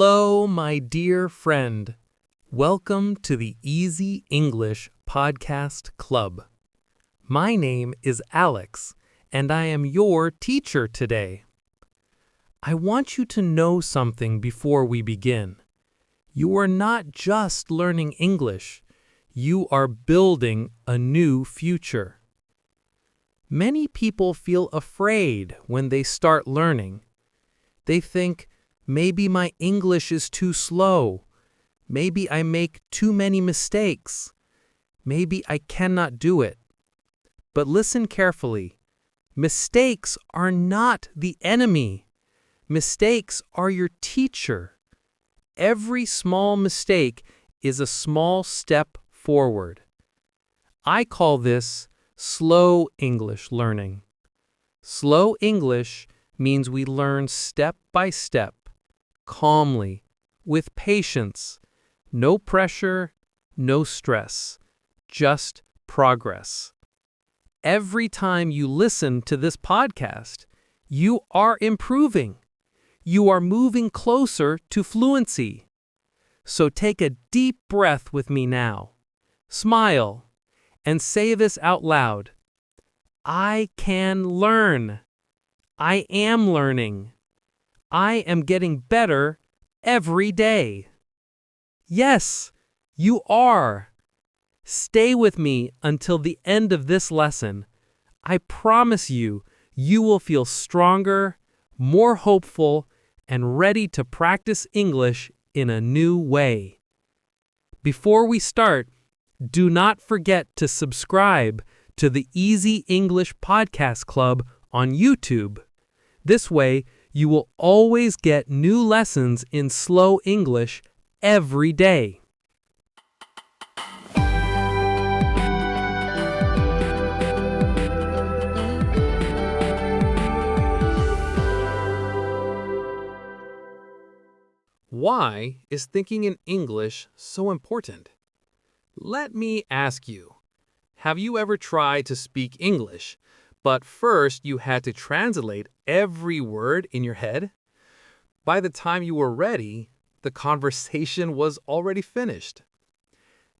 Hello, my dear friend. Welcome to the Easy English Podcast Club. My name is Alex, and I am your teacher today. I want you to know something before we begin. You are not just learning English, you are building a new future. Many people feel afraid when they start learning. They think, maybe my English is too slow. Maybe I make too many mistakes. Maybe I cannot do it. But listen carefully. Mistakes are not the enemy. Mistakes are your teacher. Every small mistake is a small step forward. I call this slow English learning. Slow English means we learn step by step, calmly, with patience, no pressure, no stress, just progress. Every time you listen to this podcast, you are improving. You are moving closer to fluency. So take a deep breath with me now. Smile and say this out loud. I can learn. I am learning. I am getting better every day. Yes, you are. Stay with me until the end of this lesson. I promise you, you will feel stronger, more hopeful, and ready to practice English in a new way. Before we start, do not forget to subscribe to the Easy English Podcast Club on YouTube. This way, you will always get new lessons in slow English every day. Why is thinking in English so important? Let me ask you, have you ever tried to speak English, but first you had to translate every word in your head? By the time you were ready, the conversation was already finished.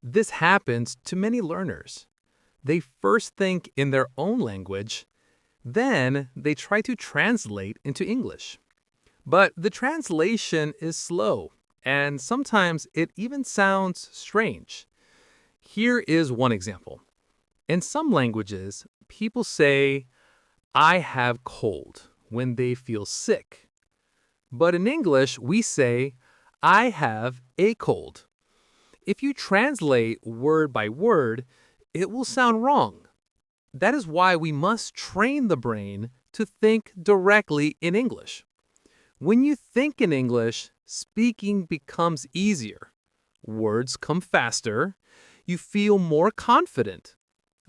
This happens to many learners. They first think in their own language, then they try to translate into English. But the translation is slow, and sometimes it even sounds strange. Here is one example. In some languages, people say, I have cold when they feel sick. But in English, we say, I have a cold. If you translate word by word, it will sound wrong. That is why we must train the brain to think directly in English. When you think in English, speaking becomes easier. Words come faster. You feel more confident.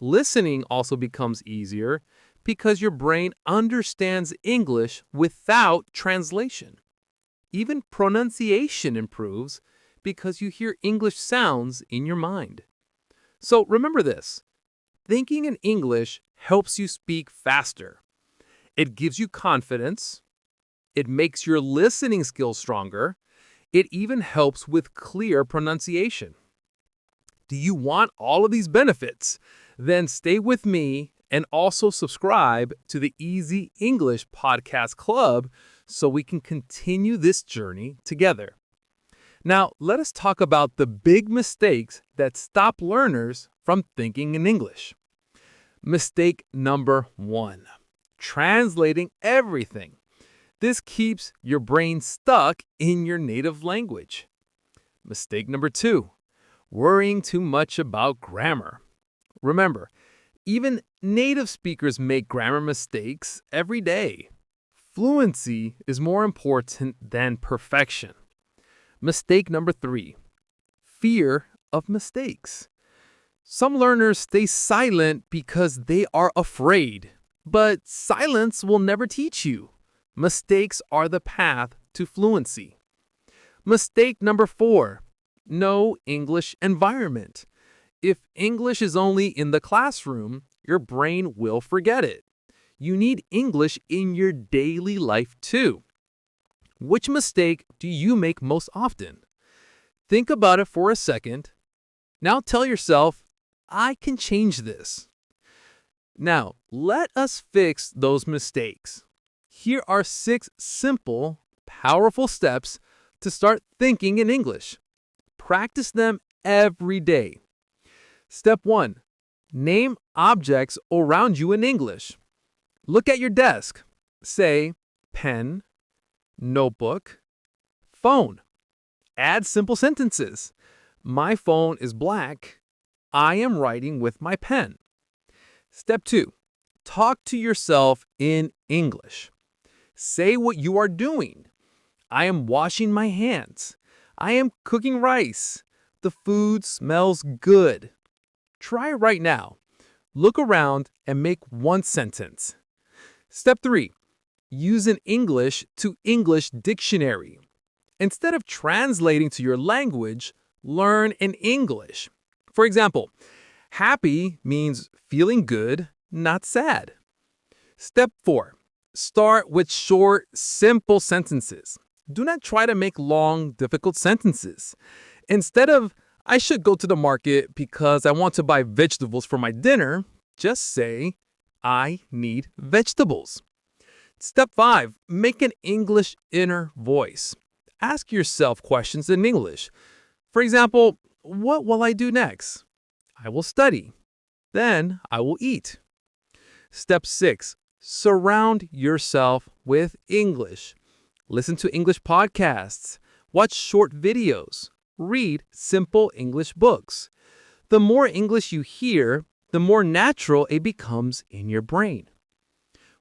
Listening also becomes easier because your brain understands English without translation. Even pronunciation improves because you hear English sounds in your mind. So remember this. Thinking in English helps you speak faster. It gives you confidence. It makes your listening skills stronger. It even helps with clear pronunciation. Do you want all of these benefits? Then stay with me and also subscribe to the Easy English Podcast Club so we can continue this journey together. Now, let us talk about the big mistakes that stop learners from thinking in English. Mistake number 1, translating everything. This keeps your brain stuck in your native language. Mistake number 2, worrying too much about grammar. Remember, even native speakers make grammar mistakes every day. Fluency is more important than perfection. Mistake number 3, fear of mistakes. Some learners stay silent because they are afraid, but silence will never teach you. Mistakes are the path to fluency. Mistake number 4, no English environment. If English is only in the classroom, your brain will forget it. You need English in your daily life too. Which mistake do you make most often? Think about it for a second. Now tell yourself, I can change this. Now, let us fix those mistakes. Here are 6 simple, powerful steps to start thinking in English. Practice them every day. Step 1. Name objects around you in English. Look at your desk. Say, pen, notebook, phone. Add simple sentences. My phone is black. I am writing with my pen. Step 2. Talk to yourself in English. Say what you are doing. I am washing my hands. I am cooking rice. The food smells good. Try it right now. Look around and make one sentence. Step 3. Use an English to English dictionary. Instead of translating to your language, learn in English. For example, happy means feeling good, not sad. Step 4. Start with short, simple sentences. Do not try to make long, difficult sentences. Instead of, I should go to the market because I want to buy vegetables for my dinner, just say, I need vegetables. Step 5. Make an English inner voice. Ask yourself questions in English. For example, what will I do next? I will study. Then I will eat. Step 6. Surround yourself with English. Listen to English podcasts. Watch short videos. Read simple English books. The more English you hear, the more natural it becomes in your brain.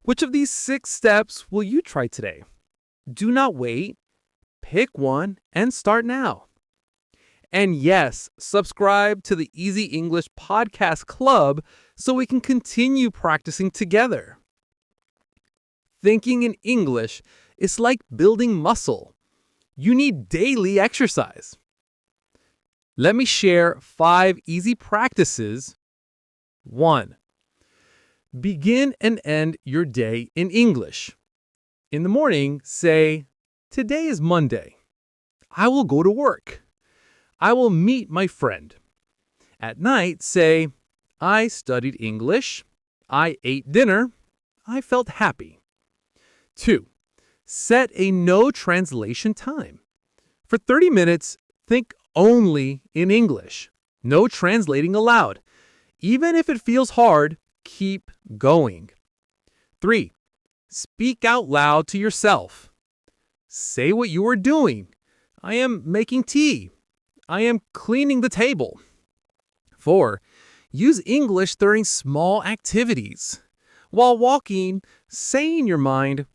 Which of these 6 steps will you try today? Do not wait. Pick one and start now. And yes, subscribe to the Easy English Podcast Club so we can continue practicing together. Thinking in English is like building muscle. You need daily exercise. Let me share 5 easy practices. 1. Begin and end your day in English. In the morning, say, today is Monday. I will go to work. I will meet my friend. At night, say, I studied English. I ate dinner. I felt happy. 2. Set a no translation time. For 30 minutes, think only in English. No translating allowed. Even if it feels hard, keep going. 3. Speak out loud to yourself. Say what you are doing. I am making tea. I am cleaning the table. 4. Use English during small activities. While walking, say in your mind,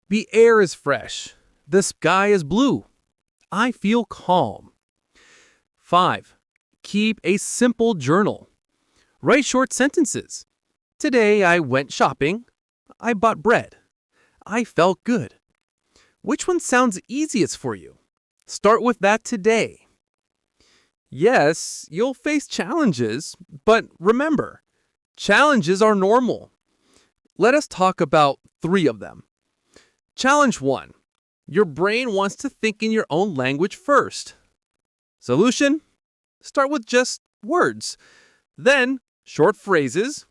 the air is fresh. The sky is blue. I feel calm. 5. Keep a simple journal. Write short sentences. Today I went shopping. I bought bread. I felt good. Which one sounds easiest for you? Start with that today. Yes, you'll face challenges, but remember, challenges are normal. Let us talk about 3 of them. Challenge 1. Your brain wants to think in your own language first. Solution? Start with just words. Then, short phrases.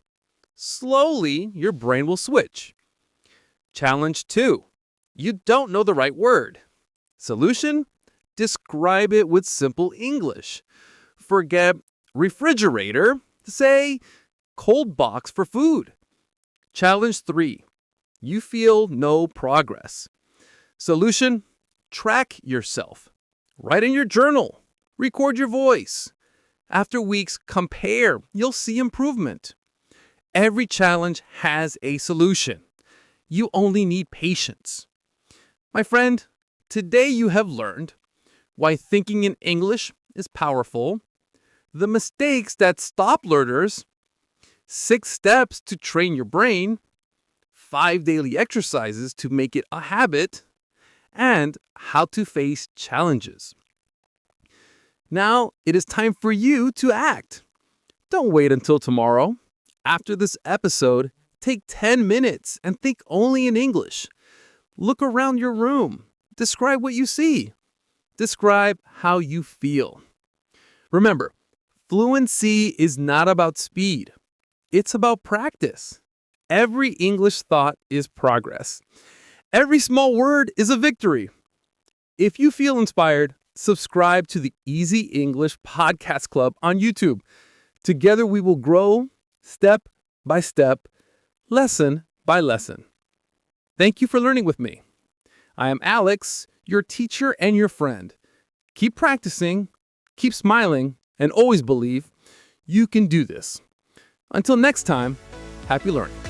Slowly, your brain will switch. Challenge 2. You don't know the right word. Solution? Describe it with simple English. Forget refrigerator. Say cold box for food. Challenge 3. You feel no progress. Solution? Track yourself. Write in your journal. Record your voice. After weeks, compare. You'll see improvement. Every challenge has a solution. You only need patience. My friend, today you have learned why thinking in English is powerful, the mistakes that stop learners, 6 steps to train your brain, 5 daily exercises to make it a habit, and how to face challenges. Now it is time for you to act. Don't wait until tomorrow. After this episode, take 10 minutes and think only in English. Look around your room. describe what you see. Describe how you feel. Remember, fluency is not about speed. It's about practice. Every English thought is progress. Every small word is a victory. If you feel inspired, subscribe to the Easy English Podcast Club on YouTube. Together we will grow step by step, lesson by lesson. Thank you for learning with me. I am Alex, your teacher and your friend. Keep practicing, keep smiling, and always believe you can do this. Until next time, happy learning.